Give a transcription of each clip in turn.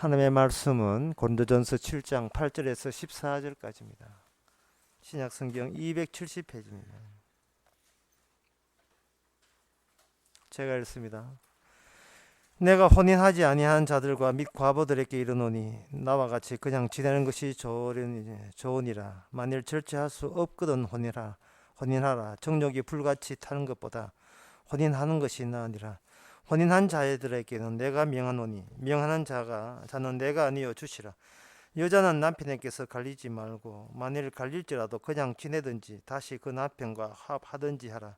하나님의 말씀은 고린도전서 7장 8절에서 14절까지입니다. 신약성경 270페이지입니다. 제가 읽습니다. 내가 혼인하지 아니한 자들과 및 과부들에게 이르노니 나와 같이 그냥 지내는 것이 좋으니라. 만일 절제할 수 없거든 혼인하라. 정욕이 불같이 타는 것보다 혼인하는 것이 나으니라. 혼인한 자들에게는 내가 명하노니 명하는 자는 내가 아니여 주시라. 여자는 남편에게서 갈리지 말고 만일 갈릴지라도 그냥 지내든지 다시 그 남편과 합하든지 하라.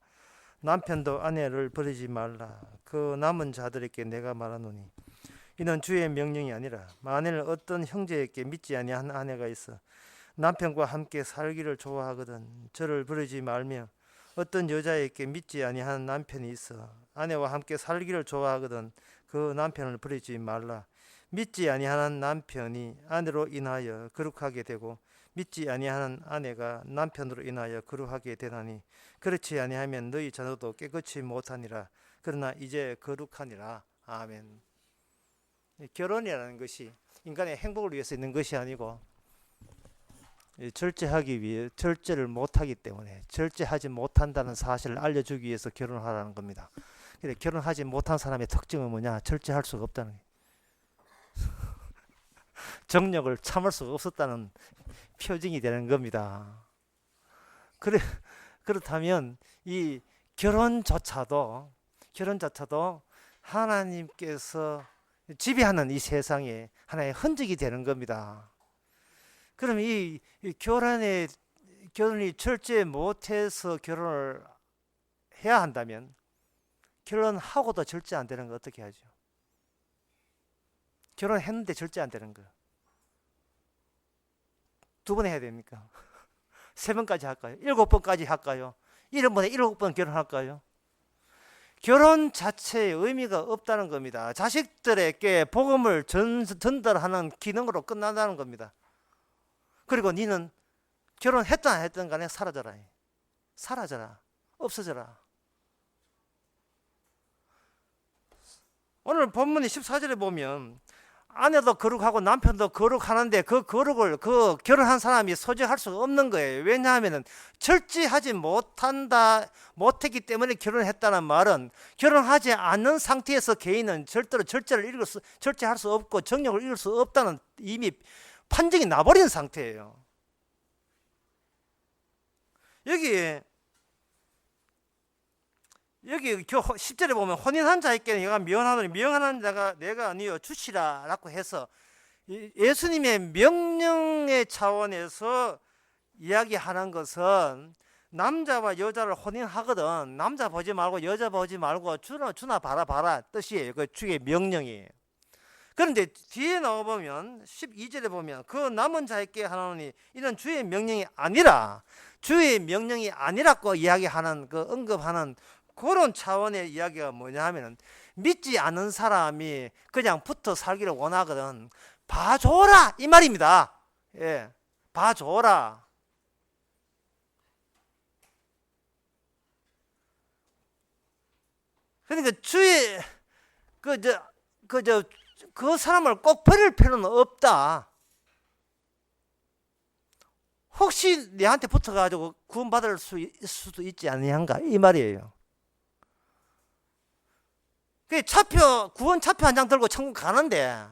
남편도 아내를 버리지 말라. 그 남은 자들에게 내가 말하노니 이는 주의 명령이 아니라 만일 어떤 형제에게 믿지 아니한 아내가 있어 남편과 함께 살기를 좋아하거든 저를 버리지 말며 어떤 여자에게 믿지 아니한 남편이 있어 아내와 함께 살기를 좋아하거든 그 남편을 버리지 말라. 믿지 아니하는 남편이 아내로 인하여 거룩하게 되고 믿지 아니하는 아내가 남편으로 인하여 거룩하게 되나니 그렇지 아니하면 너희 자녀도 깨끗이 못하니라. 그러나 이제 거룩하니라. 아멘. 결혼이라는 것이 인간의 행복을 위해서 있는 것이 아니고 절제하기 위해 절제를 못하기 때문에 절제하지 못한다는 사실을 알려주기 위해서 결혼하라는 겁니다. 근데 결혼하지 못한 사람의 특징은 뭐냐? 절제할 수가 없다는 거예요. 정욕을 참을 수가 없었다는 표징이 되는 겁니다. 그렇다면 이 결혼조차도 하나님께서 지배하는 이 세상에 하나의 흔적이 되는 겁니다. 그럼 이 결혼이 절제 못해서 결혼을 해야 한다면 결혼하고도 절제 안 되는 거 어떻게 하죠? 결혼했는데 절제 안 되는 거. 2번 해야 됩니까? 3번까지 할까요? 7번까지 할까요? 1번에 7번 결혼할까요? 결혼 자체에 의미가 없다는 겁니다. 자식들에게 복음을 전달하는 기능으로 끝난다는 겁니다. 그리고 니는 결혼했든 안 했든 간에 사라져라. 없어져라. 오늘 본문 14절에 보면 아내도 거룩하고 남편도 거룩하는데 그 거룩을 그 결혼한 사람이 소지할 수가 없는 거예요. 왜냐하면 절제하지 못했기 때문에 결혼했다는 말은 결혼하지 않는 상태에서 개인은 절대로 절제할 수 없고 정욕을 이룰 수 없다는 이미 판정이 나버린 상태예요. 여기 10절에 보면 혼인한 자에게는 내가 명하노니 명하는 자가 내가 아니여 주시라 라고 해서 예수님의 명령의 차원에서 이야기하는 것은 남자와 여자를 혼인하거든 남자 보지 말고 여자 보지 말고 주나 봐라 뜻이에요. 그 주의 명령이에요. 그런데 뒤에 나와보면 12절에 보면 그 남은 자에게 하노니 이는 주의 명령이 아니라고 이야기하는 그 언급하는 그런 차원의 이야기가 뭐냐 하면 믿지 않는 사람이 그냥 붙어 살기를 원하거든 봐줘라 이 말입니다. 예, 봐줘라. 그러니까 그 사람을 꼭 버릴 필요는 없다. 혹시 내한테 붙어가지고 구원받을 수도 있지 않느냐 이 말이에요. 구원 차표 한 장 들고 천국 가는데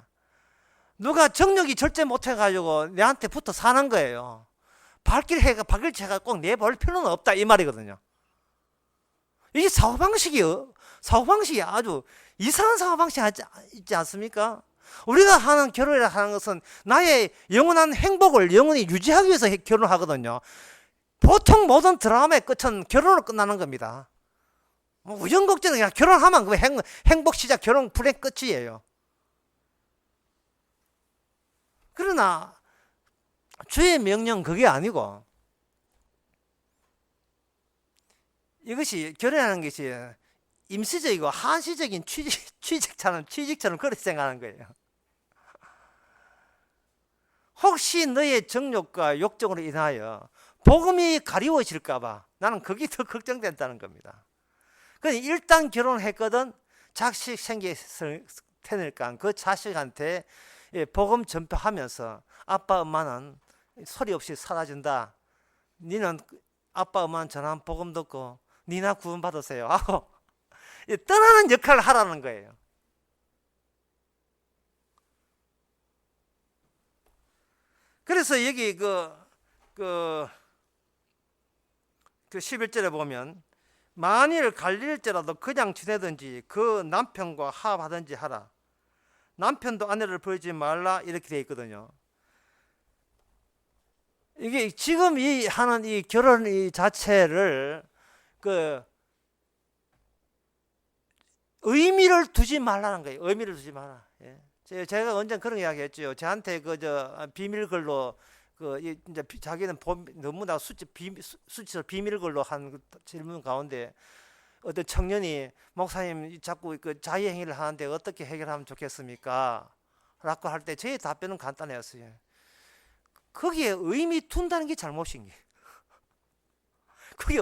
누가 정력이 절제 못해가지고 내한테 붙어 사는 거예요. 발길체가 꼭 내볼 필요는 없다 이 말이거든요. 이게 사고방식이 아주 이상한 사고방식이 있지 않습니까? 우리가 하는 결혼이라 하는 것은 나의 영원한 행복을 영원히 유지하기 위해서 결혼하거든요. 보통 모든 드라마의 끝은 결혼으로 끝나는 겁니다. 우연곡절은 그냥 결혼하면 그 행복 시작, 결혼 불행 끝이에요. 그러나 주의 명령 그게 아니고 이것이 결혼하는 것이 임시적이고 한시적인 취직처럼 그렇게 생각하는 거예요. 혹시 너의 정욕과 욕정으로 인하여 복음이 가리워질까 봐 나는 그게 더 걱정된다는 겁니다. 그러니까 일단 결혼했거든 자식 생길 테니까 그 자식한테 복음 전파하면서 아빠 엄마는 소리 없이 사라진다. 니는 아빠 엄마는 전한 복음 듣고 니나 구원 받으세요 하고 떠나는 역할을 하라는 거예요. 그래서 여기 그 11절에 보면 만일 갈릴지라도 그냥 지내든지 그 남편과 화합하든지 하라. 남편도 아내를 버리지 말라 이렇게 되어 있거든요. 이게 지금 이 하는 이 결혼 이 자체를 그 의미를 두지 말라는 거예요. 의미를 두지 마라. 예. 제가 언제 그런 이야기했죠. 저한테 그저 비밀글로 이제 자기는 너무나 수치스러운 비밀글로 한 질문 가운데 어떤 청년이 목사님 자꾸 그 자유행위를 하는데 어떻게 해결하면 좋겠습니까? 라고 할 때 저의 답변은 간단했어요. 거기에 의미 둔다는 게 잘못인 게. 그게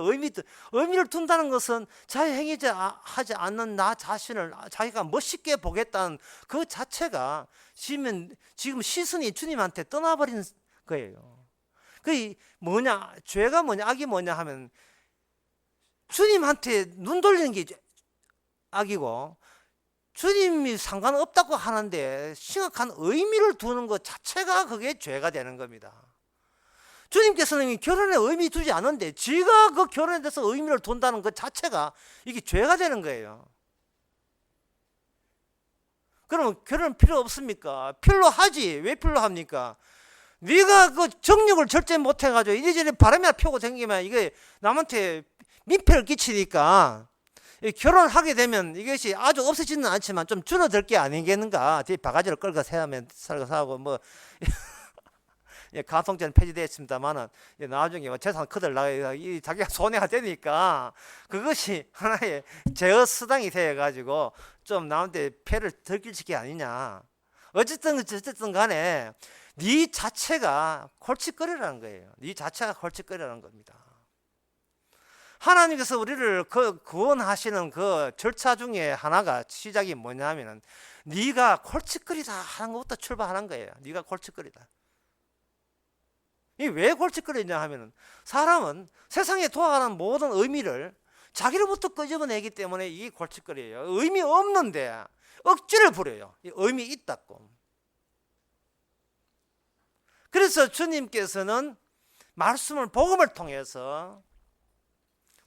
의미를 둔다는 것은 자유행위하지 않는 나 자신을 자기가 멋있게 보겠다는 그 자체가 지금 시선이 주님한테 떠나버린 거예요. 그 뭐냐, 죄가 뭐냐, 악이 뭐냐 하면 주님한테 눈 돌리는 게 악이고 주님이 상관없다고 하는데 심각한 의미를 두는 것 자체가 그게 죄가 되는 겁니다. 주님께서는 결혼에 의미 두지 않는데 지가 그 결혼에 대해서 의미를 둔다는 것 자체가 이게 죄가 되는 거예요. 그러면 결혼 필요 없습니까? 필요하지. 왜 필요합니까? 네가 그 정욕을 절제 못해가지고 이리저리 바람이나 펴고 다니면 이게 남한테 민폐를 끼치니까 결혼하게 되면 이것이 아주 없어지는 않지만 좀 줄어들 게 아니겠는가. 뒤에 바가지를 끌고 살고 뭐 가성제는 폐지되었습니다만은 나중에 재산 커들 나가 자기가 손해가 되니까 그것이 하나의 제어 수단이 되어가지고 좀 남한테 폐를 덜 끼칠 게 아니냐. 어쨌든 간에 네 자체가 골칫거리라는 거예요. 네 자체가 골칫거리라는 겁니다. 하나님께서 우리를 구원하시는 그 절차 중에 하나가 시작이 뭐냐면은 네가 골칫거리다 하는 것부터 출발하는 거예요. 네가 골칫거리다. 이 왜 골칫거리냐 하면은 사람은 세상에 돌아가는 모든 의미를 자기로부터 끄집어내기 때문에 이게 골칫거리예요. 의미 없는데 억지를 부려요. 의미 있다고. 그래서 주님께서는 말씀을 복음을 통해서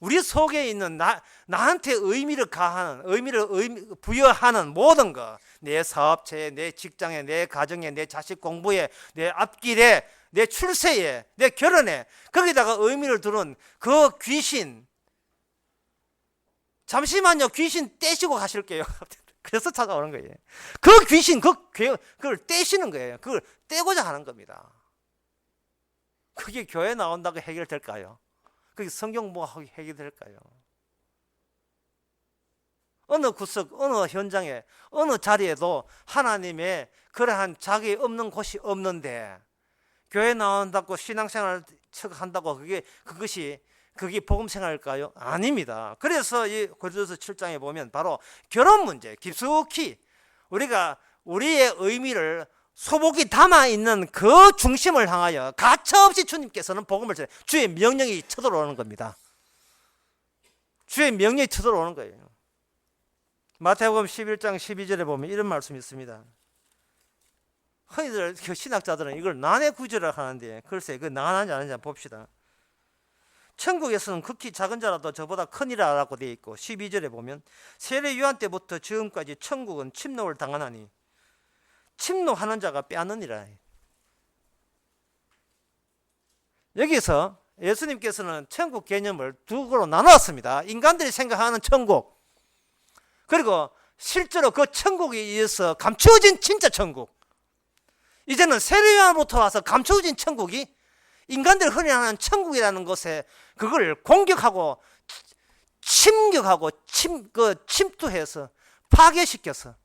우리 속에 있는 나한테 의미를 부여하는 모든 것, 내 사업체에, 내 직장에, 내 가정에, 내 자식 공부에, 내 앞길에, 내 출세에, 내 결혼에, 거기다가 의미를 두는 그 귀신, 잠시만요, 귀신 떼시고 가실게요. 그래서 찾아오는 거예요. 그 귀신, 그걸 떼시는 거예요. 그걸 떼고자 하는 겁니다. 그게 교회 나온다고 해결될까요? 그게 성경 공부하고 해결될까요? 어느 구석, 어느 현장에, 어느 자리에도 하나님의 그러한 자기 없는 곳이 없는데 교회 나온다고 신앙생활 한다고 그게 복음생활일까요? 아닙니다. 그래서 이 고린도서 7장에 보면 바로 결혼 문제 깊숙이 우리가 우리의 의미를 소복이 담아있는 그 중심을 향하여 가차없이 주님께서는 복음을 전해 주의 명령이 쳐들어오는 겁니다. 주의 명령이 쳐들어오는 거예요. 마태복음 11장 12절에 보면 이런 말씀이 있습니다. 흔히들 신학자들은 이걸 난해 구절을 하는데 글쎄 그 난한지 아닌지 봅시다. 천국에서는 극히 작은 자라도 저보다 크니라라고 되어 있고 12절에 보면 세례 요한 때부터 지금까지 천국은 침노를 당하나니 침노하는 자가 빼앗느니라. 여기서 예수님께서는 천국 개념을 두 개로 나누었습니다. 인간들이 생각하는 천국, 그리고 실제로 그 천국에 의해서 감추어진 진짜 천국. 이제는 세례요한부터 와서 감추어진 천국이 인간들이 흔히 하는 천국이라는 것에 그걸 공격하고 침격하고 침투해서 파괴시켜서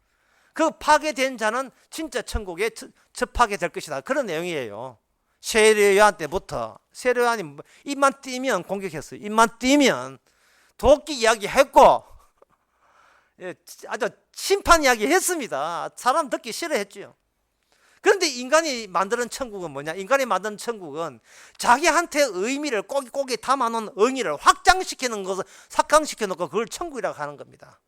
그 파괴된 자는 진짜 천국에 접하게 될 것이다. 그런 내용이에요. 세례요한 때부터 세례요한이 입만 띄면 공격했어요. 입만 띄면 도끼 이야기 했고 아주 심판 이야기 했습니다. 사람 듣기 싫어했죠. 그런데 인간이 만드는 천국은 뭐냐? 인간이 만드는 천국은 자기한테 의미를 꼬깃꼬깃 담아놓은 의미를 확장시키는 것을 삭강시켜 놓고 그걸 천국이라고 하는 겁니다.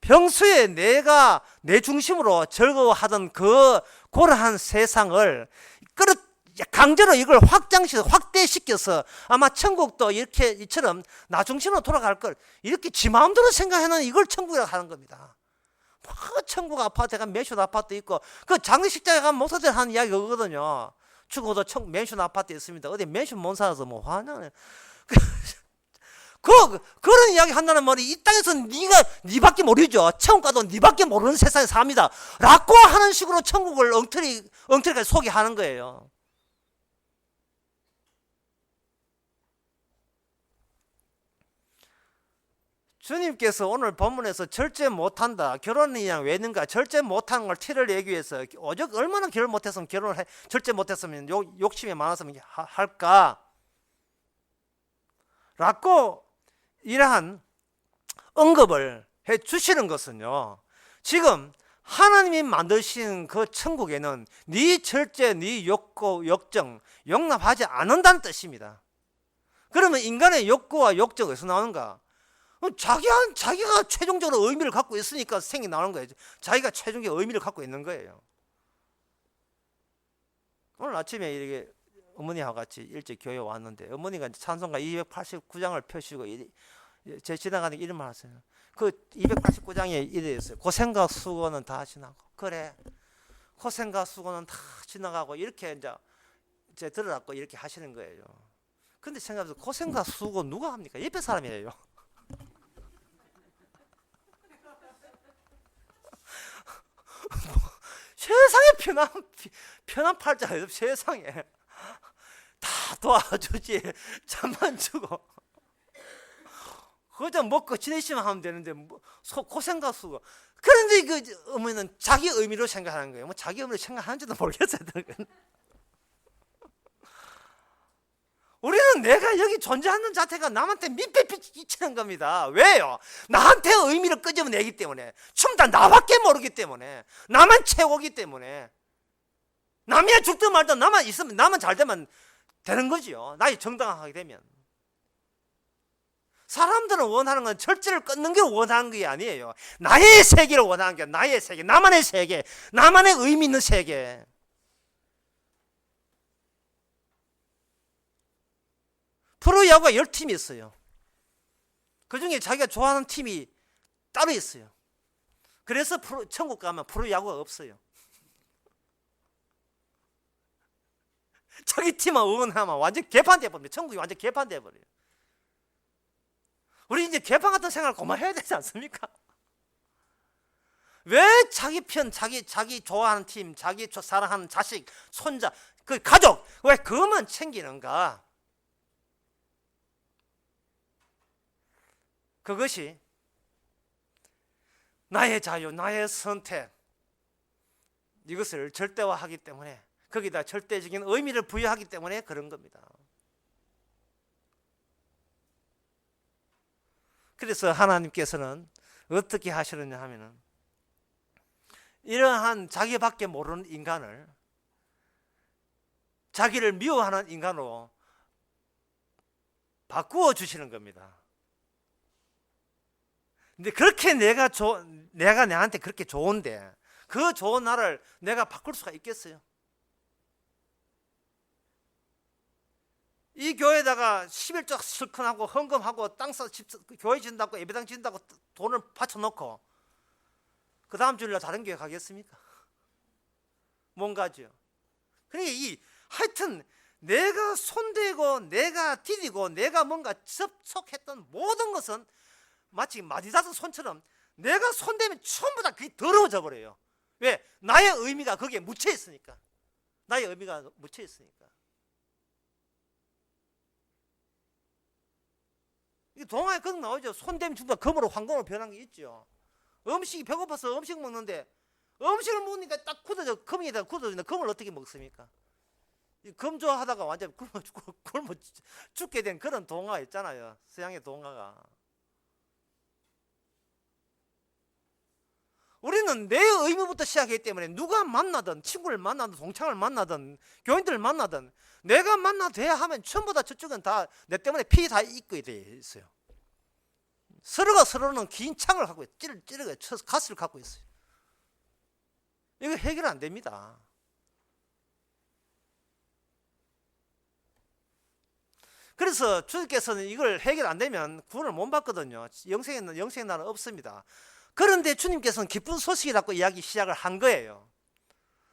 평소에 내가 내 중심으로 즐거워하던 그 고라한 세상을 강제로 이걸 확대시켜서 아마 천국도 이렇게 이처럼 나 중심으로 돌아갈 걸 이렇게 지 마음대로 생각해놓은 이걸 천국이라고 하는 겁니다. 천국 아파트가 맨션 아파트 있고 그 장례식장에 가면 목사들 하는 이야기가 그거거든요. 죽어도 맨션 아파트 있습니다. 어디 맨션 못 살아서 뭐 화나네. 그런 이야기 한다는 말이 이 땅에서 니밖에 모르죠. 천국 가도 니밖에 모르는 세상에 삽니다. 라고 하는 식으로 천국을 엉터리까지 소개하는 거예요. 주님께서 오늘 본문에서 절제 못한다. 결혼이 왜 있는가? 절제 못하는 걸 티를 내기 위해서 오죽 얼마나 결혼 못했으면 절제 못했으면 욕심이 많았으면 할까? 라고 이러한 언급을 해 주시는 것은요. 지금 하나님이 만드신 그 천국에는 네 절제, 네 욕구, 욕정 용납하지 않는다는 뜻입니다. 그러면 인간의 욕구와 욕정이 어디서 나오는가? 자기가 최종적으로 의미를 갖고 있으니까 생겨나는 거예요. 자기가 최종적인 의미를 갖고 있는 거예요. 오늘 아침에 이렇게 어머니하고 같이 일찍 교회 왔는데 어머니가 찬송가 289장을 펴시고 제 지나가는 게 이런 말 하세요. 그 289장에 이래 있어요. 고생과 수고는 다 지나고. 그래. 고생과 수고는 다 지나가고 이렇게 이제 들어갖고 이렇게 하시는 거예요. 근데 생각해보세요. 고생과 수고 누가 합니까? 옆에 사람이에요. 세상에 편한 팔자예요. 세상에 다 도와주지 잠만 주고 그저 먹고 지내시면 하면 되는데 고생과 수고. 그런데 그 어머니는 자기 의미로 생각하는 거예요. 뭐 자기 의미로 생각하는지도 모르겠어요. 우리는 내가 여기 존재하는 자체가 남한테 민폐 끼치는 겁니다. 왜요? 나한테 의미를 끄집어내기 때문에, 춤 다 나밖에 모르기 때문에, 나만 최고기 때문에, 남이야 죽든 말든 나만 있으면, 나만 잘 되면 되는 거지요. 나이 정당하게 되면. 사람들은 원하는 건 절제를 끊는 게 원하는 게 아니에요. 나의 세계를 원하는 게 나의 세계, 나만의 세계, 나만의 의미 있는 세계. 프로야구가 10팀이 있어요. 그 중에 자기가 좋아하는 팀이 따로 있어요. 그래서 천국 가면 프로야구가 없어요. 자기 팀만 응원하면 완전 개판돼 버립니다. 천국이 완전 개판돼 버려요. 우리 이제 개판 같은 생각을 그만해야 되지 않습니까? 왜 자기 편, 자기 좋아하는 팀, 자기 사랑하는 자식, 손자, 그 가족, 왜 그것만 챙기는가? 그것이 나의 자유, 나의 선택, 이것을 절대화하기 때문에, 거기다 절대적인 의미를 부여하기 때문에 그런 겁니다. 그래서 하나님께서는 어떻게 하시느냐 하면은, 이러한 자기밖에 모르는 인간을 자기를 미워하는 인간으로 바꾸어 주시는 겁니다. 근데 그렇게 내가 내한테 그렇게 좋은데 그 좋은 나를 내가 바꿀 수가 있겠어요? 이 교회에다가 11조 실컷하고 헌금하고 땅 사 교회 진다고 예배당 진다고 돈을 바쳐놓고 그 다음 주일날 다른 교회 가겠습니까? 뭔가죠. 그러니까 하여튼 내가 손대고 내가 디디고 내가 뭔가 접촉했던 모든 것은 마치 마디다스 손처럼 내가 손대면 전부 다 그게 더러워져 버려요. 왜? 나의 의미가 거기에 묻혀 있으니까. 나의 의미가 묻혀 있으니까. 이 동화에 꼭 나오죠. 손대면 전부 다 금으로 황금으로 변한 게 있죠. 음식이 배고파서 음식 먹는데 음식을 먹으니까 딱 굳어져, 금에다 굳어지는데 금을 어떻게 먹습니까? 금 좋아하다가 완전 굶어 죽게 된 그런 동화가 있잖아요. 서양의 동화가. 우리는 내 의무부터 시작하기 때문에 누가 만나든 친구를 만나든 동창을 만나든 교인들을 만나든 내가 만나돼야 하면 전부 다 저쪽은 다 내 때문에 피 다 입게 돼 있어요. 서로가 서로는 긴 창을 갖고 찌르게 쳐서 가스를 갖고 있어요. 이거 해결 안 됩니다. 그래서 주님께서는 이걸 해결 안 되면 구원을 못 받거든요. 영생의 날은 없습니다. 그런데 주님께서는 기쁜 소식이라고 이야기 시작을 한 거예요.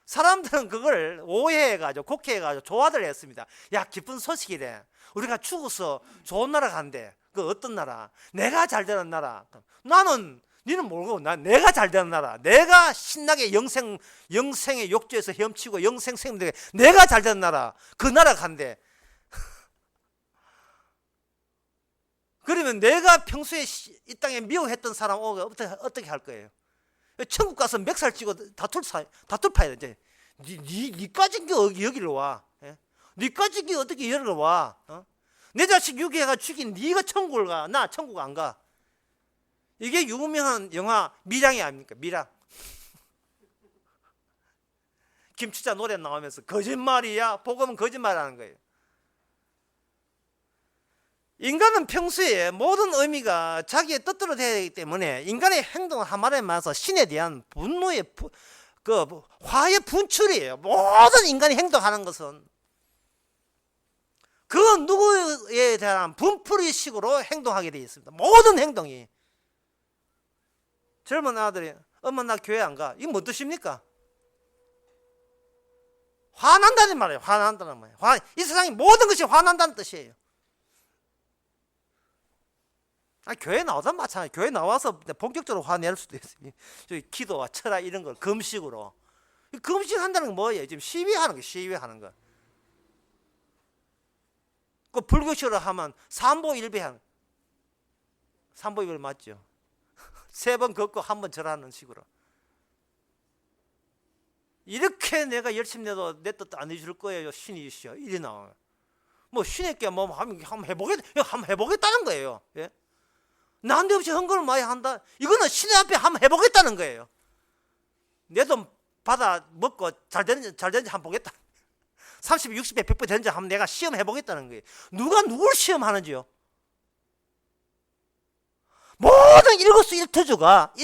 사람들은 그걸 오해해가지고 곡해해가지고 조화를 했습니다. 야, 기쁜 소식이래. 우리가 죽어서 좋은 나라 간대. 그 어떤 나라? 내가 잘 되는 나라. 나는 니는 모르고 내가 잘 되는 나라. 내가 신나게 영생의 욕조에서 헤엄치고 영생 생명되게 내가 잘 되는 나라. 그 나라 간대. 그러면 내가 평소에 이 땅에 미워했던 사람 어떻게 할 거예요? 천국 가서 멱살 쥐고 다툴 파야 돼. 니까진 게 여기로 와. 니까진 게 어떻게 여기로 와? 내 자식 유괴해가 죽인 니가 천국을 가. 나 천국 안 가. 이게 유명한 영화 미량이 아닙니까? 미량. 김추자 노래 나오면서 거짓말이야. 복음은 거짓말하는 거예요. 인간은 평소에 모든 의미가 자기의 뜻대로 되어야 되기 때문에 인간의 행동은 한마디로 말해서 신에 대한 분노의 화의 분출이에요. 모든 인간이 행동하는 것은 그 누구에 대한 분풀이식으로 행동하게 되어 있습니다. 모든 행동이. 젊은 아들이 엄마 나 교회 안 가. 이거 뭐 뜻입니까? 화난다는 말이에요. 화난다는 말이에요. 이 세상의 모든 것이 화난다는 뜻이에요. 교회 나오다 마찬가지. 교회 나와서 본격적으로 화낼 수도 있어요. 기도와 철학 이런 걸 금식으로. 금식한다는 건 뭐예요? 지금 시위하는 거, 시위하는 거. 그 불교식으로 하면 삼보일배하는. 삼보일배 맞죠? 3번 걷고 1번 절하는 식으로. 이렇게 내가 열심히 내도 내 뜻 안 해줄 거예요. 신이시여. 이리 나와요. 뭐 신에게 뭐 한번 해보겠다는 거예요. 예? 난데없이 헌금을 많이 한다. 이거는 신의 앞에 한번 해보겠다는 거예요. 내 돈 받아 먹고 잘 되는지 한번 보겠다. 30, 60배, 100배 되는지 한번 내가 시험해보겠다는 거예요. 누가 누굴 시험하는지요? 모든 일거수일투족가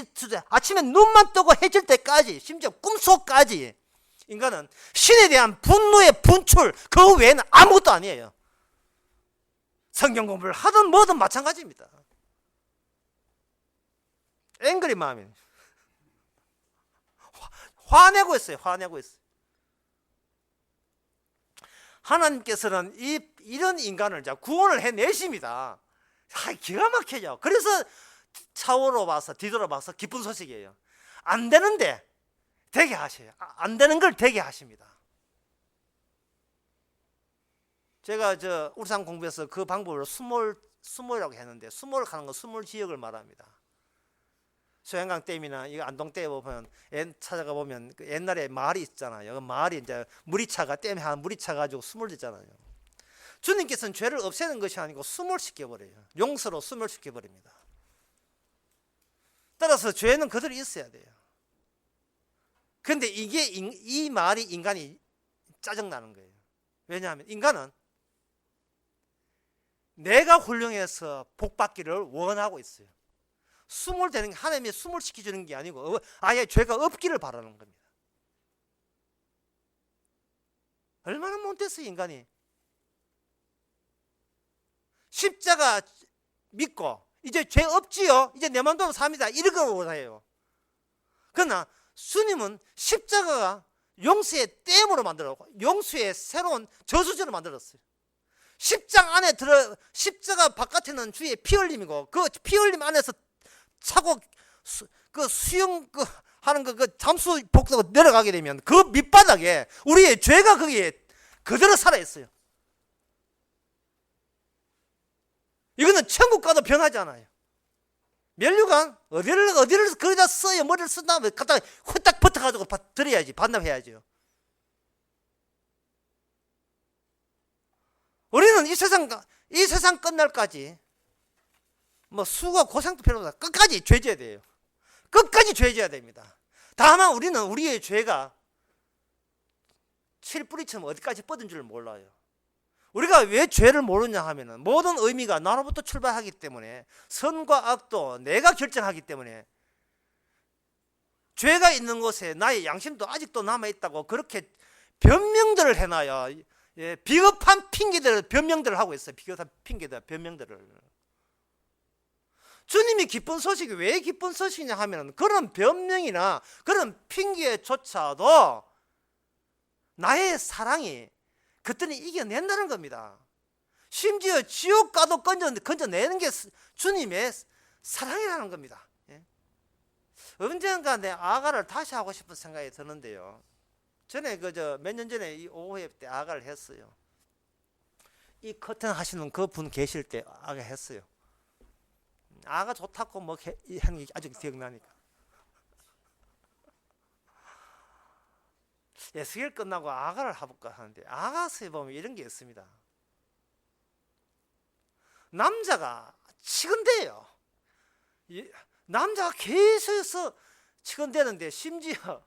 아침에 눈만 뜨고 해질 때까지 심지어 꿈속까지 인간은 신에 대한 분노의 분출 그 외에는 아무것도 아니에요. 성경 공부를 하든 뭐든 마찬가지입니다. 앵그리 마음이 화내고 있어요. 화내고 있어요. 하나님께서는 이런 인간을 구원을 해내십니다. 기가 막혀요. 그래서 차오로 봐서 뒤돌아봐서 기쁜 소식이에요. 안 되는데 되게 하셔요. 안 되는 걸 되게 하십니다. 제가 울산 공부에서 그 방법을 수몰이라고 했는데 수몰을 하는 건 수몰 지역을 말합니다. 소양강 댐이나 이거 안동댐 보면 찾아가 보면 그 옛날에 마을이 있잖아요. 그 마을이 이제 물이 차가 댐에 한 물이 차 가지고 수몰되잖아요. 주님께서는 죄를 없애는 것이 아니고 수몰시켜 버려요. 용서로 수몰시켜 버립니다. 따라서 죄는 그대로 있어야 돼요. 그런데 이 말이 인간이 짜증나는 거예요. 왜냐하면 인간은 내가 훌륭해서 복받기를 원하고 있어요. 수몰되는 게 하나님이 수몰시켜주는 게 아니고 아예 죄가 없기를 바라는 겁니다. 얼마나 못됐어요 인간이. 십자가 믿고 이제 죄 없지요. 이제 내 마음대로 삽니다. 이런 걸 원해요. 그러나 주님은 십자가가 용서의 댐으로 만들었고 용서의 새로운 저수지로 만들었어요. 십자가 바깥에는 주의 피 흘림이고 그 피 흘림 안에서 차고 그 수영 하는 그 잠수 복도가 내려가게 되면 그 밑바닥에 우리의 죄가 거기에 그대로 살아 있어요. 이거는 천국 가도 변하지 않아요. 면류관 어디를 거기다 써요. 머리를 쓴 다음에 갖다 후딱 붙어가지고 드려야지. 반납해야죠. 우리는 이 세상 끝날까지 뭐 수고 고생도 필요 없다. 끝까지 죄져야 돼요. 끝까지 죄져야 됩니다. 다만 우리는 우리의 죄가 칠뿌리처럼 어디까지 뻗은 줄 몰라요. 우리가 왜 죄를 모르냐 하면은 모든 의미가 나로부터 출발하기 때문에, 선과 악도 내가 결정하기 때문에, 죄가 있는 곳에 나의 양심도 아직도 남아있다고 그렇게 변명들을 해놔요. 예, 비겁한 핑계들, 변명들을 하고 있어요. 비겁한 핑계들, 변명들을. 주님이 기쁜 소식이 왜 기쁜 소식이냐 하면 그런 변명이나 그런 핑계조차도 나의 사랑이 그때는 이겨낸다는 겁니다. 심지어 지옥 가도 건져내는 게 주님의 사랑이라는 겁니다. 예? 언젠가 내 아가를 다시 하고 싶은 생각이 드는데요. 전에 몇 년 전에 이 오후에 때 아가를 했어요. 이 커튼 하시는 그 분 계실 때 아가 했어요. 아가 좋다고 뭐 하는 게 아직 기억나니까. 예수일 끝나고 아가를 해볼까 하는데, 아가서에 보면 이런 게 있습니다. 남자가 치근대요. 남자가 계속해서 치근대는데, 심지어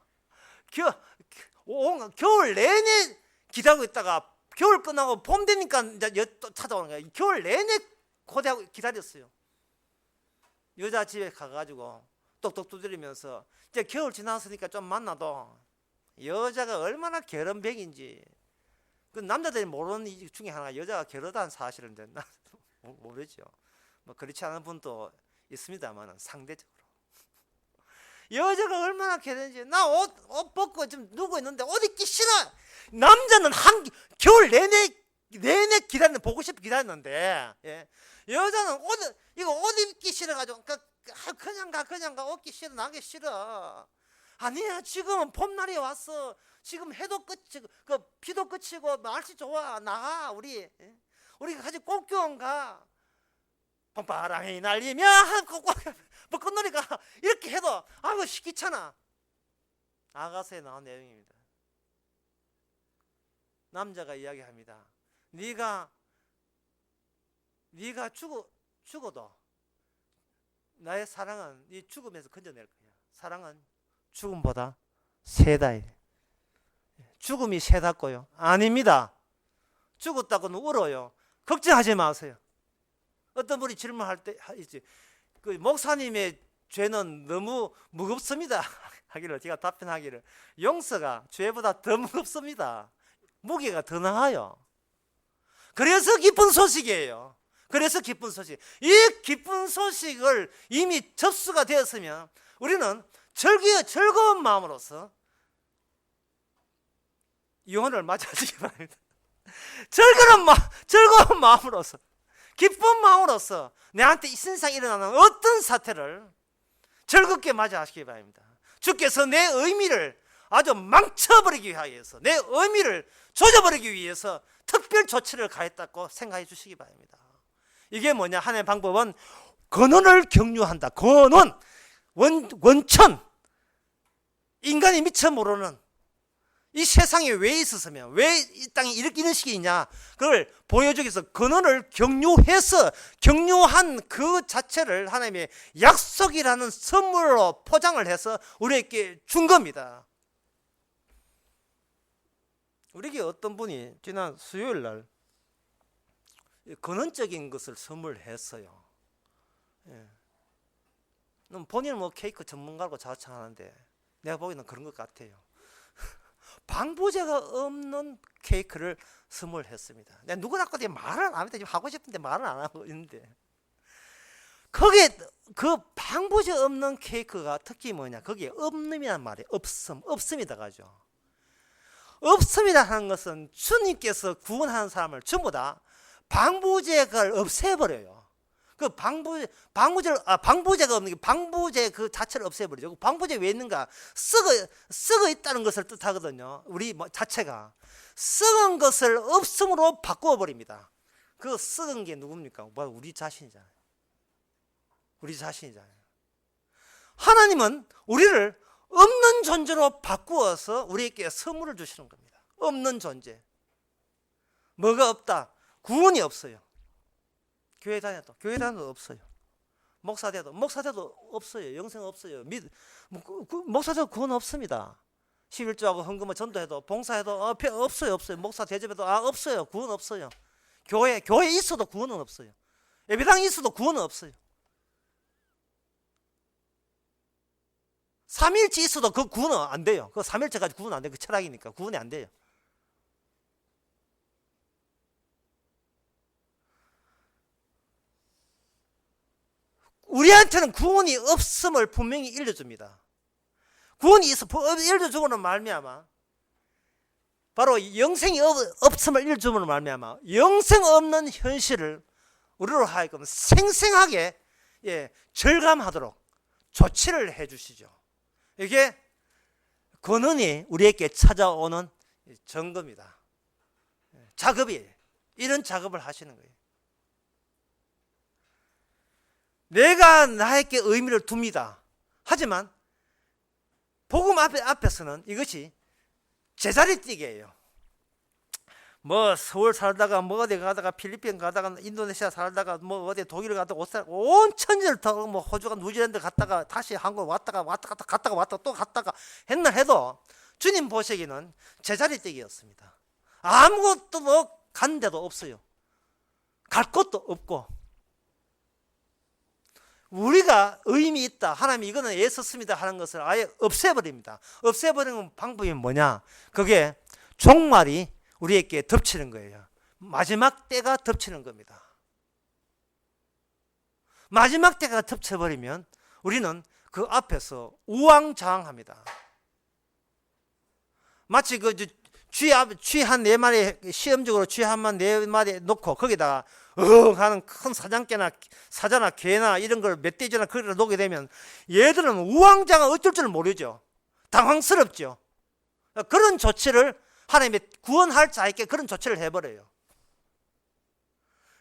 겨울 내내 기다리고 있다가 겨울 끝나고 봄 되니까 이제 또 찾아오는 거예요. 겨울 내내 고대하고 기다렸어요. 여자 집에 가가지고 똑똑 두드리면서, 이제 겨울 지났으니까 좀 만나도, 여자가 얼마나 게으름백인지, 그 남자들이 모르는 이 중에 하나가 여자가 게으르다는 사실인데 모르죠. 뭐 그렇지 않은 분도 있습니다만 상대적으로 여자가 얼마나 게으른지. 나 옷 벗고 지금 누워 있는데 옷 입기 싫어. 남자는 겨울 내내 기다리는, 보고 싶어 기다렸는데, 예. 여자는 옷 입기 싫어가지고 그냥 가 옷기 싫어, 나기 싫어. 아니야, 지금은 봄날이 왔어. 지금 해도 비도 그치고 날씨 좋아. 나가 우리가 같이 꽃교원 가. 봄바람이 날리면 꽃놀이가 이렇게 해도 아이고 귀찮아. 아가서에 나온 내용입니다. 남자가 이야기합니다. 네가 죽어도 나의 사랑은 네 죽음에서 건져낼 거야. 사랑은 죽음보다 세다. 죽음이 세다고요? 아닙니다. 죽었다고는 울어요. 걱정하지 마세요. 어떤 분이 질문할 때 있지, 그 목사님의 죄는 너무 무겁습니다 하기를, 제가 답변하기를, 용서가 죄보다 더 무겁습니다. 무게가 더 나아요. 그래서 기쁜 소식이에요. 그래서 기쁜 소식. 이 기쁜 소식을 이미 접수가 되었으면 우리는 즐거운 마음으로서 영혼을 맞이하시기 바랍니다. 즐거운 마음으로서, 기쁜 마음으로서 내한테 이 세상에 일어나는 어떤 사태를 즐겁게 맞이하시기 바랍니다. 주께서 내 의미를 아주 망쳐버리기 위해서, 내 의미를 조져버리기 위해서 특별 조치를 가했다고 생각해 주시기 바랍니다. 이게 뭐냐? 하나의 방법은 근원을 경유한다. 근원, 원천, 인간이 미처 모르는 이 세상에 왜 있었으면, 왜 이 땅에 이런 식이냐, 그걸 보여주기 위해서 근원을 경유해서, 경유한 그 자체를 하나님의 약속이라는 선물로 포장을 해서 우리에게 준 겁니다. 우리에게 어떤 분이 지난 수요일 날 근원적인 것을 선물했어요. 예. 본인은 뭐 케이크 전문가라고 자처하는데 내가 보기에는 그런 것 같아요. 방부제가 없는 케이크를 선물했습니다. 내가 누구라고 말을 안 합니다. 지금 하고 싶은데 말을 안 하고 있는데, 거기에 그 방부제 없는 케이크가 특히 뭐냐, 거기에 없음이란 말이에요. 없음이다 가죠. 없음이라 하는 것은 주님께서 구원하는 사람을 전부 다 방부제를 없애버려요. 그 방부제가 없는 게, 방부제 그 자체를 없애버리죠. 방부제 왜 있는가? 썩어 있다는 것을 뜻하거든요. 우리 자체가 썩은 것을 없음으로 바꾸어 버립니다. 그 썩은 게 누굽니까? 우리 자신이잖아요. 우리 자신이잖아요. 하나님은 우리를 없는 존재로 바꾸어서 우리에게 선물을 주시는 겁니다. 없는 존재. 뭐가 없다? 구원이 없어요. 교회 다녀도 없어요. 목사 돼도 없어요. 영생 없어요. 목사 돼도 구원 없습니다. 11조하고 헌금을 전도해도 봉사해도 없어요. 목사 대접해도 없어요. 구원 없어요. 교회 있어도 구원은 없어요. 예배당이 있어도 구원은 없어요. 삼일째 있어도 그 구원은 안 돼요. 그 삼일째까지 구원 안 돼요. 그 철학이니까 구원이 안 돼요. 우리한테는 구원이 없음을 분명히 일러줍니다. 구원이 일러주고는 말미암아 바로 영생이 없음을 일러주고는 말미암아 영생 없는 현실을 우리로 하여금 생생하게 절감하도록 조치를 해주시죠. 이게 권한이 우리에게 찾아오는 증거입니다. 작업이에요. 이런 작업을 하시는 거예요. 내가 나에게 의미를 둡니다. 하지만 복음 앞에서는 이것이 제자리 뛰기예요. 뭐 서울 살다가 뭐 어디 가다가 필리핀 가다가 인도네시아 살다가 뭐 어디 독일 가다가 온 천지를 타고 뭐 호주가 뉴질랜드 갔다가 다시 한국 갔다가 또 갔다가 옛날 해도 주님 보시기는 제자리 뛰기였습니다. 아무것도 뭐 간 데도 없어요. 갈 곳도 없고 우리가 의미 있다. 하나님이 이거는 애썼습니다 하는 것을 아예 없애버립니다. 없애버리는 방법이 뭐냐? 그게 종말이 우리에게 덮치는 거예요. 마지막 때가 덮치는 겁니다. 마지막 때가 덮쳐버리면 우리는 그 앞에서 우왕좌왕합니다. 마치 그 쥐 한 4마리 시험적으로 쥐 한 4마리 놓고 거기다가 하는 큰 사자나 개나 이런 걸 멧돼지나 그걸 놓게 되면 얘들은 우왕좌왕 어쩔 줄 모르죠. 당황스럽죠. 그런 조치를 하나님이 구원할 자에게 그런 조치를 해버려요.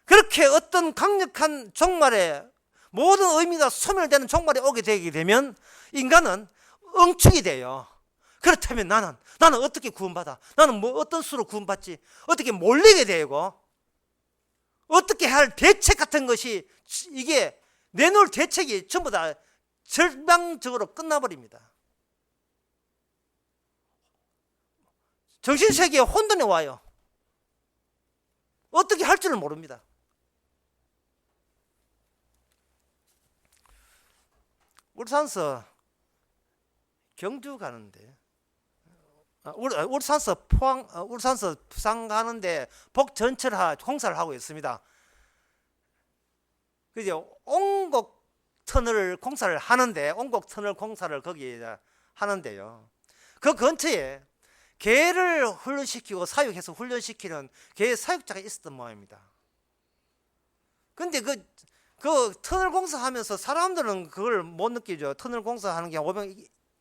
그렇게 어떤 강력한 종말에 모든 의미가 소멸되는 종말에 오게 되게 되면 인간은 엉축이 돼요. 그렇다면 나는 어떻게 구원받아? 나는 뭐 어떤 수로 구원받지? 어떻게 몰리게 되고 어떻게 할 대책 같은 것이 이게 내놓을 대책이 전부 다 절망적으로 끝나버립니다. 정신세계에 혼돈이 와요. 어떻게 할 줄을 모릅니다. 울산서 경주 가는데 울산서 부산 가는데 복전철 공사를 하고 있습니다. 그죠? 옹곡 터널 공사를 하는데 옹곡 터널 공사를 거기 하는데요. 그 근처에 개를 훈련시키고 사육해서 훈련시키는 개 사육자가 있었던 모양입니다. 근데 그 터널 공사하면서 사람들은 그걸 못 느끼죠. 터널 공사하는 게 500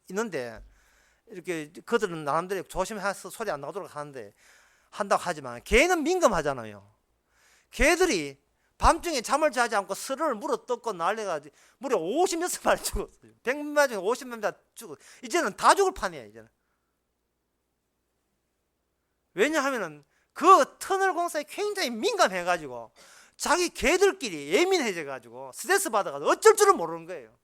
있는데 이렇게 그들은 나름대로 조심해서 소리 안 나도록 한다고 하지만 개는 민감하잖아요. 개들이 밤중에 잠을 자지 않고 스르를 물어 뜯고 난리가 무려 56마리 죽었어요. 100마리 중에 50마리 죽었어요. 이제는 다 죽을 판이에요. 이제는. 왜냐하면 그 터널 공사에 굉장히 민감해가지고 자기 개들끼리 예민해져가지고 스트레스 받아가지고 어쩔 줄을 모르는 거예요.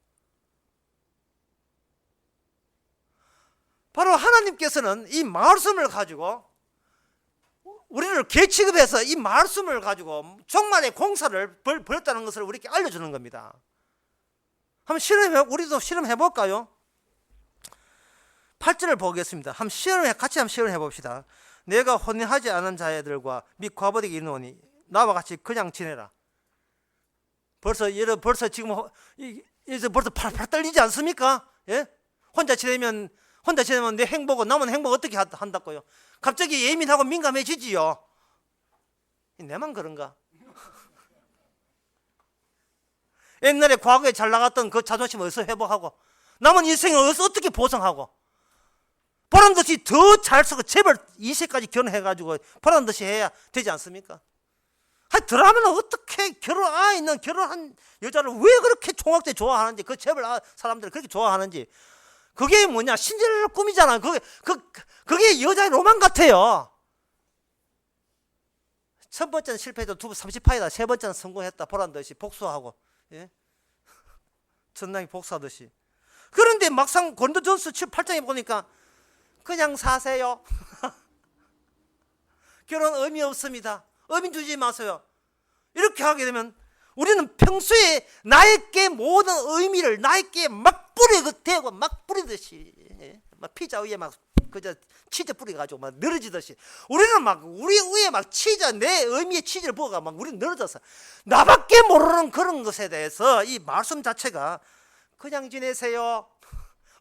바로 하나님께서는 이 말씀을 가지고 우리를 개 취급해서 이 말씀을 가지고 종말의 공사를 벌였다는 것을 우리에게 알려주는 겁니다. 한번 우리도 실험해 볼까요? 8절을 보겠습니다. 같이 한번 실험해 봅시다. 내가 혼인하지 않은 자애들과 및 과부에게 이르노니 나와 같이 그냥 지내라. 벌써 지금 이제 벌써 팔 떨리지 않습니까? 예? 혼자 지내면 내 행복은 남은 행복 어떻게 한다고요? 갑자기 예민하고 민감해지지요. 내만 그런가? 옛날에 과거에 잘 나갔던 그 자존심을 어디서 회복하고 남은 인생을 어떻게 보상하고 보란듯이 더 잘 쓰고 제발 20세까지 결혼해가지고 보란듯이 해야 되지 않습니까? 드라마는 어떻게 결혼한 여자를 왜 그렇게 총각들이 좋아하는지 그 제발 사람들이 그렇게 좋아하는지 그게 뭐냐 신데렐라 꿈이잖아. 그게 여자의 로망 같아요. 첫 번째는 실패해도 30파이다. 세 번째는 성공했다. 보란듯이 복수하고 예? 전당에 복사하듯이. 그런데 막상 고린도전서 8장에 보니까 그냥 사세요. 결혼 의미 없습니다. 의미 주지 마세요. 이렇게 하게 되면 우리는 평소에 나에게 모든 의미를 나에게 막 뿌리대고 막 뿌리듯이, 막 피자 위에 막 그저 치즈 뿌려가지고 막 늘어지듯이 우리는 막 우리 위에 막 치즈, 내 의미의 치즈를 부어가 막 우리는 늘어져서 나밖에 모르는 그런 것에 대해서 이 말씀 자체가 그냥 지내세요.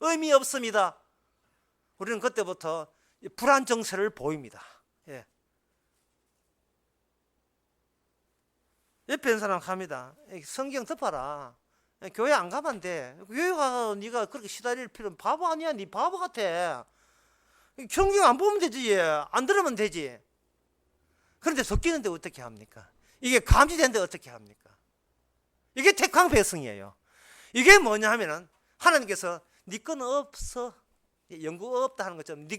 의미 없습니다. 우리는 그때부터 불안 정세를 보입니다. 예. 옆에 있는 사람 합니다. 성경 덮어라. 교회 안 가면 안 돼. 교회 가서 네가 그렇게 시달릴 필요는, 바보 아니야. 네 바보 같아. 성경 안 보면 되지. 안 들으면 되지. 그런데 섞이는데 어떻게 합니까? 이게 감지되는데 어떻게 합니까? 이게 택한 배성이에요. 이게 뭐냐 하면은 하나님께서 네 건 없어. 연구 없다 하는 것처럼 네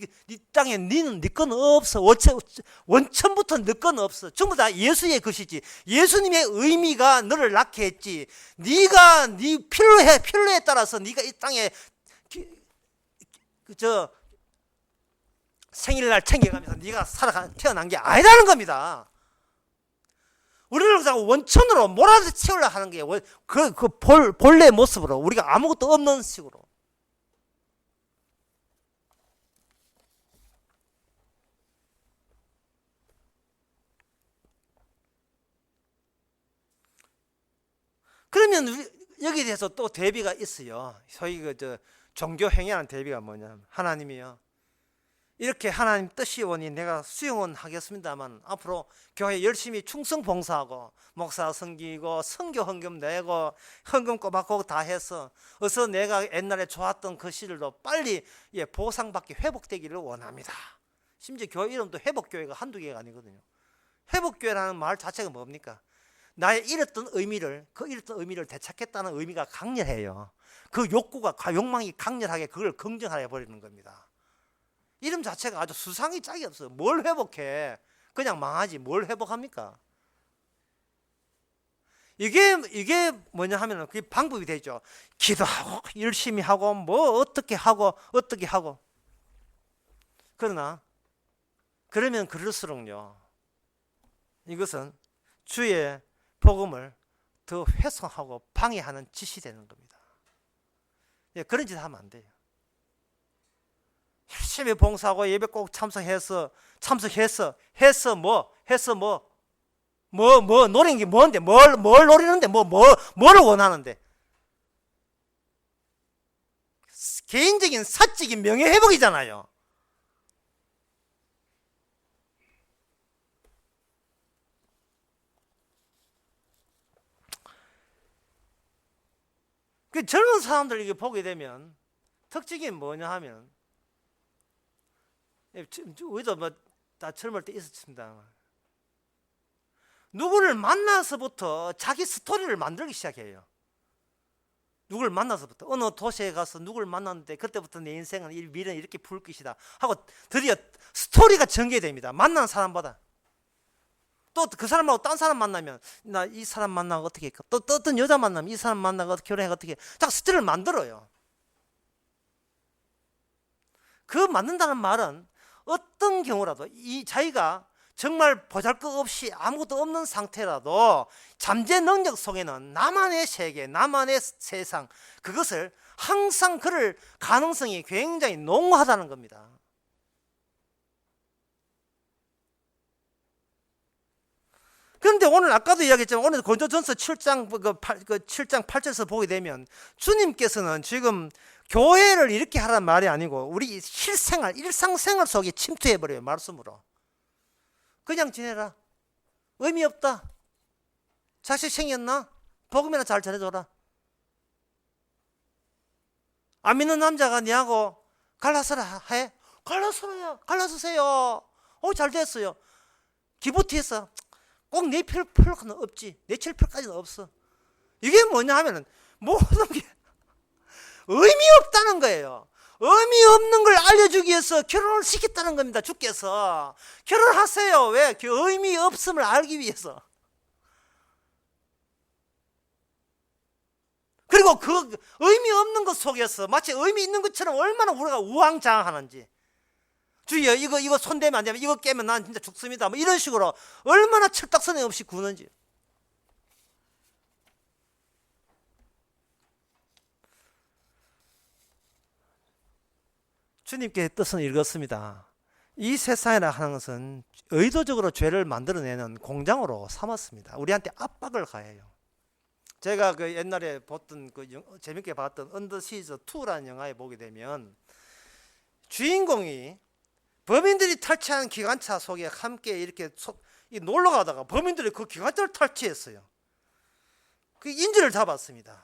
땅에 네는 네 건 없어. 원천부터 네 건 없어. 전부 다 예수의 것이지. 예수님의 의미가 너를 낳게 했지. 네가 네 필요에 따라서 네가 이 땅에 생일날 챙겨가면서 네가 태어난 게 아니라는 겁니다. 우리를 자꾸 원천으로 몰아채우려 하는 게 본래 모습으로 우리가 아무것도 없는 식으로. 그러면 여기에 대해서 또 대비가 있어요. 소위 종교 행위하는 대비가 뭐냐면, 하나님이요, 이렇게 하나님 뜻이 오니 내가 수용은 하겠습니다만 앞으로 교회 열심히 충성 봉사하고 목사 섬기고 선교 헌금 내고 헌금 꼬박꼬박 다 해서 어서 내가 옛날에 좋았던 그 시절도 빨리 보상받기 회복되기를 원합니다. 심지어 교회 이름도 회복교회가 한두 개가 아니거든요. 회복교회라는 말 자체가 뭡니까? 나의 잃었던 의미를, 그 잃었던 의미를 되찾겠다는 의미가 강렬해요. 그 욕구가, 욕망이 강렬하게 그걸 긍정하게 버리는 겁니다. 이름 자체가 아주 수상히 짝이 없어요. 뭘 회복해? 그냥 망하지 뭘 회복합니까? 이게 뭐냐 하면 그게 방법이 되죠. 기도하고 열심히 하고 뭐 어떻게 하고. 그러나 그러면 그럴수록요, 이것은 주의 복음을 더 훼손하고 방해하는 짓이 되는 겁니다. 그런 짓 하면 안 돼요. 열심히 봉사하고 예배 꼭 참석해서 노리는 게 뭔데? 뭘 노리는데? 뭐를 원하는데? 개인적인 사적인 명예회복이잖아요. 그 젊은 사람들 이게 보게 되면 특징이 뭐냐 하면, 우리도 다 젊을 때 있었습니다. 누구를 만나서부터 자기 스토리를 만들기 시작해요. 누구를 만나서부터 어느 도시에 가서 누구를 만났는데 그때부터 내 인생은 이 미래는 이렇게 풀 것이다 하고 드디어 스토리가 전개됩니다. 만난 사람보다. 또 그 사람하고 딴 사람 만나면 나 이 사람 만나고 어떻게 해? 또 어떤 여자 만나면 이 사람 만나고 결혼해 어떻게 해? 자, 스토리를 만들어요. 그 만든다는 말은 어떤 경우라도 이 자기가 정말 보잘것없이 아무것도 없는 상태라도 잠재 능력 속에는 나만의 세계, 나만의 세상, 그것을 항상 그럴 가능성이 굉장히 농후하다는 겁니다. 그런데 오늘 아까도 이야기했지만 오늘 고린도전서 7장 8절에서 보게 되면 주님께서는 지금 교회를 이렇게 하라는 말이 아니고 우리 실생활, 일상생활 속에 침투해버려요. 말씀으로. 그냥 지내라. 의미 없다. 자식 생겼나? 복음이나 잘 전해줘라. 안 믿는 남자가 니하고 갈라서라 해? 갈라서세요. 잘 됐어요. 기부티에서 꼭 내 필요는 없지. 내칠 필요까지는 없어. 이게 뭐냐 하면은 모든 게 의미 없다는 거예요. 의미 없는 걸 알려주기 위해서 결혼을 시켰다는 겁니다. 주께서. 결혼하세요. 왜? 그 의미 없음을 알기 위해서. 그리고 그 의미 없는 것 속에서 마치 의미 있는 것처럼 얼마나 우리가 우왕좌왕하는지, 주여 이거 손대면 안 되면, 이거 깨면 난 진짜 죽습니다, 뭐 이런 식으로 얼마나 철딱서니 없이 구는지. 주님께 뜻은 이렇습니다. 이 세상이라 하는 것은 의도적으로 죄를 만들어내는 공장으로 삼았습니다. 우리한테 압박을 가해요. 제가 그 옛날에 봤던 재밌게 봤던 언더시즈 2라는 영화에 보게 되면 주인공이 범인들이 탈취한 기관차 속에 함께 이렇게 놀러 가다가 범인들이 그 기관차를 탈취했어요. 그 인질을 잡았습니다.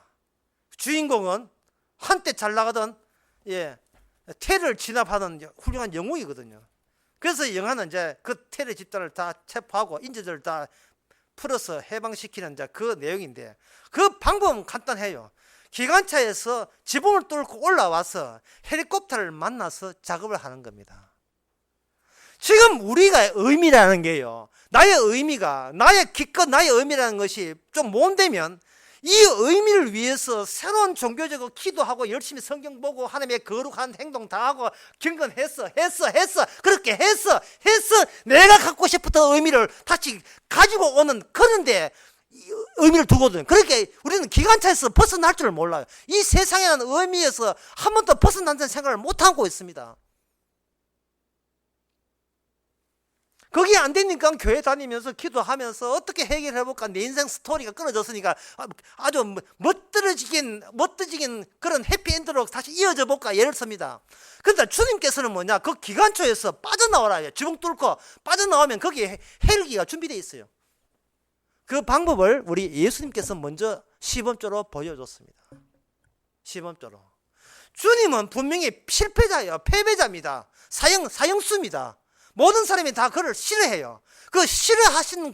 주인공은 한때 잘 나가던 테러 진압하는 훌륭한 영웅이거든요. 그래서 영화는 이제 그 테러 집단을 다 체포하고 인질들 다 풀어서 해방시키는 이제 그 내용인데, 그 방법은 간단해요. 기관차에서 지붕을 뚫고 올라와서 헬리콥터를 만나서 작업을 하는 겁니다. 지금 우리가 의미라는 게요, 나의 의미가, 나의 기껏 나의 의미라는 것이 좀 몸되면 이 의미를 위해서 새로운 종교적으로 기도하고 열심히 성경 보고 하나님의 거룩한 행동 다 하고 경건했어, 그렇게 했어 내가 갖고 싶었던 의미를 다시 가지고 오는, 그런데 의미를 두거든. 그렇게 우리는 기관차에서 벗어날 줄 몰라요. 이 세상이라는 의미에서 한 번도 벗어난다는 생각을 못하고 있습니다. 그게 안 되니까 교회 다니면서 기도하면서 어떻게 해결해볼까, 내 인생 스토리가 끊어졌으니까 아주 멋들어지긴 그런 해피엔드로 다시 이어져 볼까, 예를 듭니다. 그런데 주님께서는 뭐냐, 그 기관초에서 빠져나오라, 지붕 뚫고 빠져나오면 거기에 헬기가 준비되어 있어요. 그 방법을 우리 예수님께서 먼저 시범적으로 보여줬습니다. 시범적으로. 주님은 분명히 실패자예요. 패배자입니다. 사형수입니다. 모든 사람이 다 그를 싫어해요. 그 싫어하시는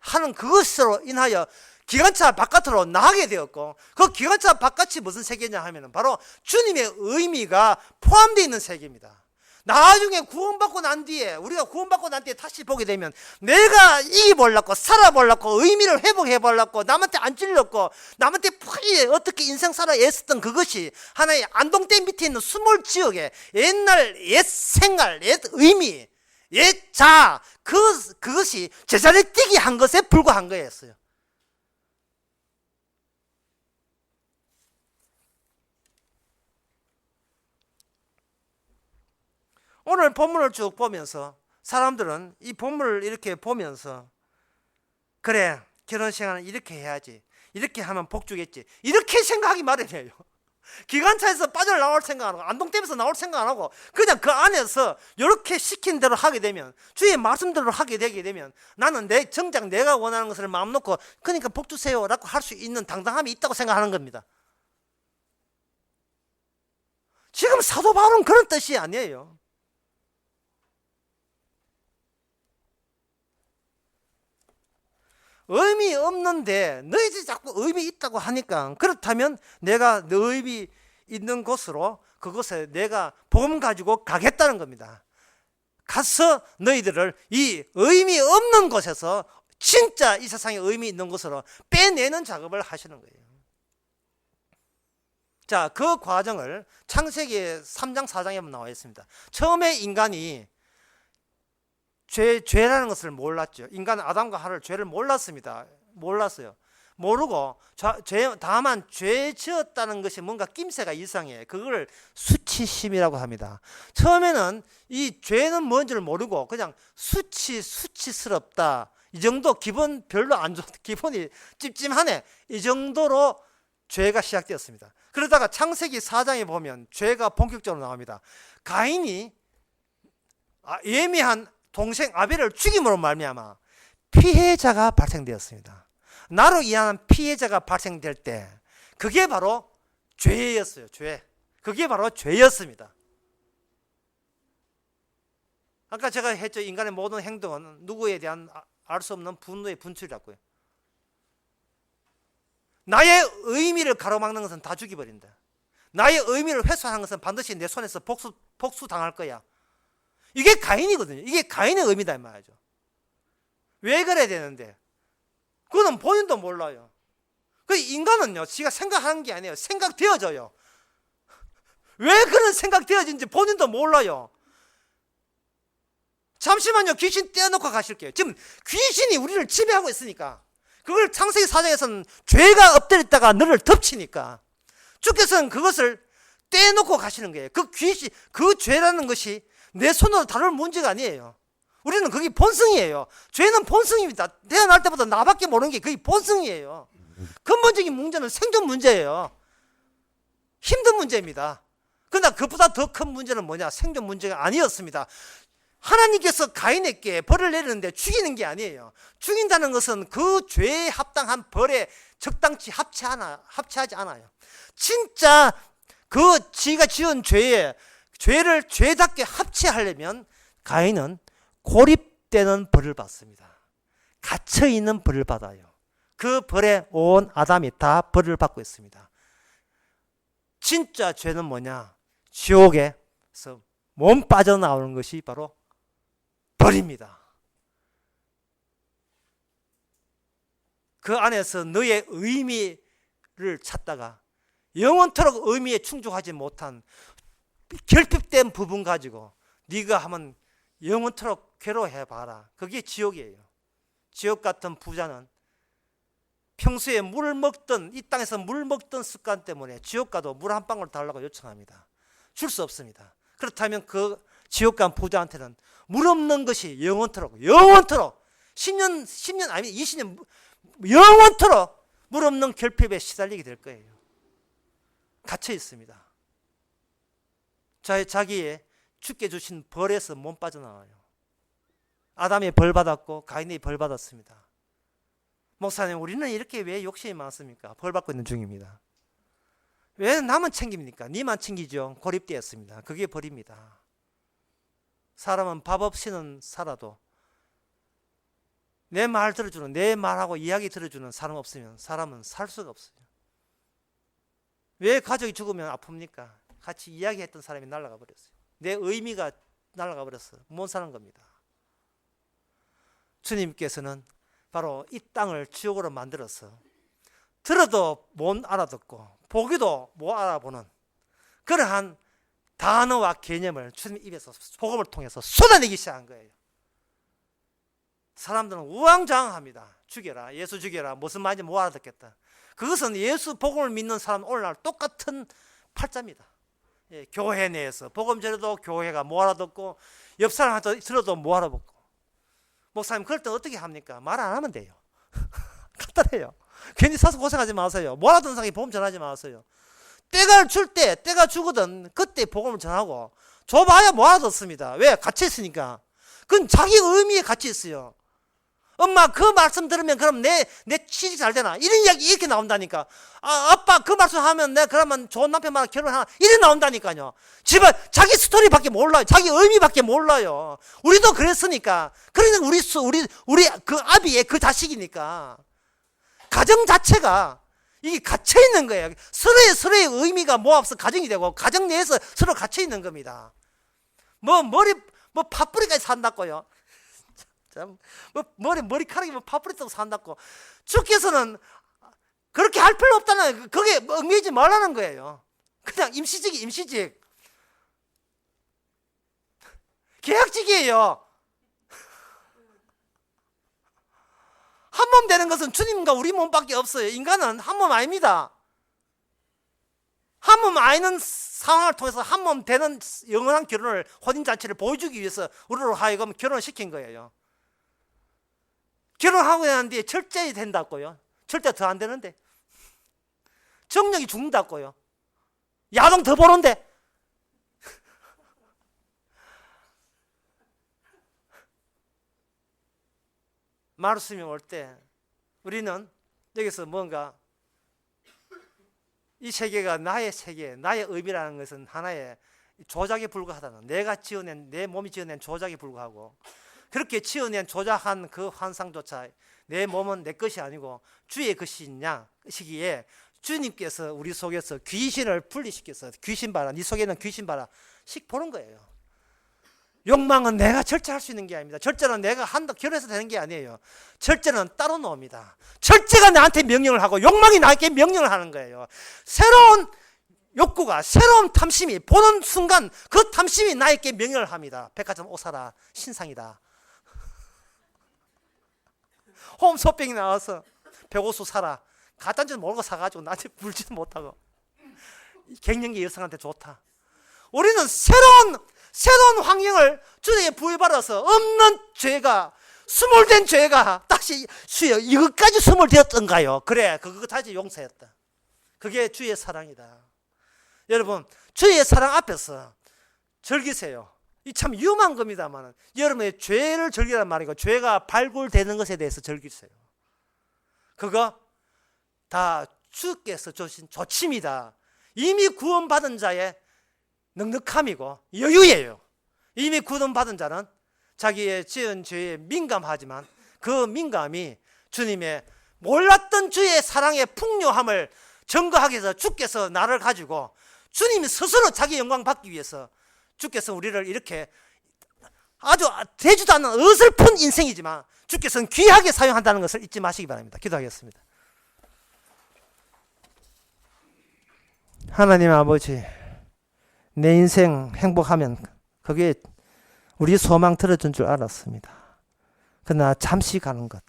하는 그것으로 인하여 기관차 바깥으로 나가게 되었고, 그 기관차 바깥이 무슨 세계냐 하면은 바로 주님의 의미가 포함되어 있는 세계입니다. 나중에 구원받고 난 뒤에, 우리가 구원받고 난 뒤에 다시 보게 되면 내가 이기보려고, 살아보려고, 의미를 회복해보려고, 남한테 안 찔렸고, 남한테 빨리 어떻게 인생 살아 애썼던 그것이 하나의 안동댐 밑에 있는 수몰 지역에 옛날 옛 생활, 옛 의미, 옛 자아, 그것이 제자리에 뛰게 한 것에 불과한 거였어요. 오늘 본문을 쭉 보면서 사람들은 이 본문을 이렇게 보면서, 그래, 결혼 생활은 이렇게 해야지, 이렇게 하면 복 주겠지, 이렇게 생각하기 마련이에요. 기관차에서 빠져나올 생각 안 하고, 안동댐에서 나올 생각 안 하고, 그냥 그 안에서 이렇게 시킨 대로 하게 되면, 주의 말씀대로 하게 되게 되면, 나는 정작 내가 원하는 것을 마음 놓고 그러니까 복 주세요 라고 할 수 있는 당당함이 있다고 생각하는 겁니다. 지금 사도 바울은 그런 뜻이 아니에요. 의미 없는데 너희들이 자꾸 의미 있다고 하니까, 그렇다면 내가 너 의미 있는 곳으로, 그곳에 내가 복음 가지고 가겠다는 겁니다. 가서 너희들을 이 의미 없는 곳에서 진짜 이 세상에 의미 있는 곳으로 빼내는 작업을 하시는 거예요. 자, 그 과정을 창세기 3장 4장에 보면 나와 있습니다. 처음에 인간이 죄라는 것을 몰랐죠. 인간은 아담과 하와를 죄를 몰랐습니다. 몰랐어요. 모르고 다만 죄 지었다는 것이 뭔가 낌새가 이상해. 그걸 수치심이라고 합니다. 처음에는 이 죄는 뭔지를 모르고 그냥 수치스럽다, 이 정도, 기분 별로 안 좋다, 기분이 찜찜하네, 이 정도로 죄가 시작되었습니다. 그러다가 창세기 4장에 보면 죄가 본격적으로 나옵니다. 가인이 예미한 동생 아벨을 죽임으로 말미암아 피해자가 발생되었습니다. 나로 인한 피해자가 발생될 때 그게 바로 죄였어요. 그게 바로 죄였습니다. 아까 제가 했죠. 인간의 모든 행동은 누구에 대한 알 수 없는 분노의 분출이라고요. 나의 의미를 가로막는 것은 다 죽여버린다. 나의 의미를 훼손하는 것은 반드시 내 손에서 복수당할 거야. 이게 가인이거든요. 이게 가인의 의미다 이 말이죠. 왜 그래야 되는데? 그거는 본인도 몰라요. 그 인간은요, 지가 생각하는 게 아니에요. 생각되어져요. 왜 그런 생각되어진지 본인도 몰라요. 잠시만요, 귀신 떼어놓고 가실게요. 지금 귀신이 우리를 지배하고 있으니까, 그걸 창세기 4장에서는 죄가 엎드렸다가 너를 덮치니까 주께서는 그것을 떼어놓고 가시는 거예요. 그 귀신, 그 죄라는 것이 내 손으로 다룰 문제가 아니에요. 우리는 그게 본성이에요. 죄는 본성입니다. 태어날 때부터 나밖에 모르는 게 그게 본성이에요. 근본적인 문제는 생존 문제예요. 힘든 문제입니다. 그러나 그보다 더 큰 문제는 뭐냐? 생존 문제가 아니었습니다. 하나님께서 가인에게 벌을 내리는데 죽이는 게 아니에요. 죽인다는 것은 그 죄에 합당한 벌에 적당치 합치하지 않아요. 진짜 그 지가 지은 죄를 죄답게 합치하려면 가인은 고립되는 벌을 받습니다. 갇혀있는 벌을 받아요. 그 벌에 온 아담이 다 벌을 받고 있습니다. 진짜 죄는 뭐냐? 지옥에서 몸 빠져나오는 것이 바로 벌입니다. 그 안에서 너의 의미를 찾다가 영원토록 의미에 충족하지 못한 결핍된 부분 가지고 네가 한번 영원토록 괴로워해봐라. 그게 지옥이에요. 지옥 같은 부자는 평소에 물을 먹던, 이 땅에서 물 먹던 습관 때문에 지옥 가도 물 한 방울 달라고 요청합니다. 줄 수 없습니다. 그렇다면 그 지옥 간 부자한테는 물 없는 것이 영원토록 10년 아니 20년 영원토록 물 없는 결핍에 시달리게 될 거예요. 갇혀 있습니다. 자기의 주께 주신 벌에서 못 빠져나와요. 아담이 벌 받았고 가인이 벌 받았습니다. 목사님, 우리는 이렇게 왜 욕심이 많습니까? 벌 받고 있는 중입니다. 왜 남은 챙깁니까? 니만 챙기죠. 고립되었습니다. 그게 벌입니다. 사람은 밥 없이는 살아도 내 말 들어주는, 내 말하고 이야기 들어주는 사람 없으면 사람은 살 수가 없어요. 왜 가족이 죽으면 아픕니까? 같이 이야기했던 사람이 날아가 버렸어요. 내 의미가 날아가 버렸어요. 못 사는 겁니다. 주님께서는 바로 이 땅을 지옥으로 만들어서 들어도 못 알아듣고 보기도 못 알아보는 그러한 단어와 개념을 주님 입에서 복음을 통해서 쏟아내기 시작한 거예요. 사람들은 우왕좌왕합니다. 죽여라, 예수 죽여라, 무슨 말인지 못 알아듣겠다. 그것은 예수 복음을 믿는 사람 오늘날 똑같은 팔자입니다. 예, 교회 내에서 복음 전해도 교회가 못 알아듣고 옆 사람한테 들어도 못 알아듣고. 목사님, 그럴 때 어떻게 합니까? 말 안 하면 돼요. 간단해요. 괜히 사서 고생하지 마세요. 못 알아듣는 사람이 복음 전하지 마세요. 때가 줄 때, 때가 주거든 그때 복음을 전하고 줘봐야 못 알아듣습니다. 왜? 갇혀 있으니까. 그건 자기 의미에 갇혀 있어요. 엄마, 그 말씀 들으면 그럼 내 취직 잘 되나? 이런 이야기 이렇게 나온다니까. 아빠, 그 말씀 하면 내가 그러면 좋은 남편만 결혼하나? 이래 나온다니까요. 집안, 자기 스토리밖에 몰라요. 자기 의미밖에 몰라요. 우리도 그랬으니까. 그러니까 우리 그 아비의 그 자식이니까. 가정 자체가 이게 갇혀 있는 거예요. 서로의 의미가 모아서 가정이 되고, 가정 내에서 서로 갇혀 있는 겁니다. 팥뿌리까지 산다고요. 참, 머리카락이 파뿌리 떠서 산다고. 주께서는 그렇게 할 필요 없다는, 그게 얽매이지 말라는 거예요. 그냥 임시직. 계약직이에요. 한 몸 되는 것은 주님과 우리 몸밖에 없어요. 인간은 한 몸 아닙니다. 한 몸 아니는 상황을 통해서 한 몸 되는 영원한 결혼을, 혼인잔치를 보여주기 위해서 우리로 하여금 결혼을 시킨 거예요. 결혼하고 난 뒤에 절제해야 된다고요. 절대 더 안 되는데. 정력이 죽는다고요. 야동 더 보는데. 말씀이 올 때 우리는 여기서 뭔가 이 세계가 나의 세계, 나의 의미라는 것은 하나의 조작에 불과하다는, 내 몸이 지어낸 조작에 불과하고, 그렇게 지어낸 조작한 그 환상조차 내 몸은 내 것이 아니고 주의 것이냐 시기에 주님께서 우리 속에서 귀신을 분리시켜서, 귀신 봐라, 네 속에는 귀신 봐라 씩 보는 거예요. 욕망은 내가 절제할 수 있는 게 아닙니다. 절제는 내가 결혼해서 되는 게 아니에요. 절제는 따로 놓습니다. 절제가 나한테 명령을 하고 욕망이 나에게 명령을 하는 거예요. 새로운 욕구가, 새로운 탐심이 보는 순간 그 탐심이 나에게 명령을 합니다. 백화점 옷 사라, 신상이다. 홈쇼핑에 나와서 벽옷 사라. 갖다 줄 모르고 사가지고 나한테 물지도 못하고. 갱년기 여성한테 좋다. 우리는 새로운 환경을 주님의 부여받아서 없는 죄가, 스물된 죄가 다시 주여 이것까지 스물되었던가요? 그래, 그거 다시 용서했다. 그게 주의 사랑이다. 여러분, 주의 사랑 앞에서 즐기세요. 이 참 위험한 겁니다만 여러분의 죄를 즐기란 말이고 죄가 발굴되는 것에 대해서 즐기세요. 그거 다 주께서 주신 조침이다. 이미 구원받은 자의 넉넉함이고 여유예요. 이미 구원받은 자는 자기의 지은 죄에 민감하지만 그 민감이 주님의 몰랐던 주의 사랑의 풍요함을 증거하기 위해서 주께서 나를 가지고 주님이 스스로 자기 영광 받기 위해서 주께서 우리를 이렇게 아주 되지도 않는 어설픈 인생이지만 주께서는 귀하게 사용한다는 것을 잊지 마시기 바랍니다. 기도하겠습니다. 하나님 아버지, 내 인생 행복하면 그게 우리 소망 들어준 줄 알았습니다. 그러나 잠시 가는 것.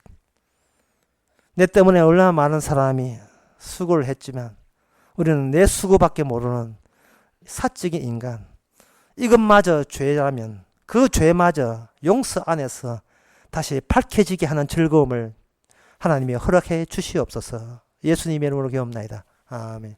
내 때문에 얼마나 많은 사람이 수고를 했지만 우리는 내 수고밖에 모르는 사적인 인간. 이것마저 죄라면 그 죄마저 용서 안에서 다시 밝혀지게 하는 즐거움을 하나님이 허락해 주시옵소서. 예수님의 이름으로 기도합나이다. 아멘.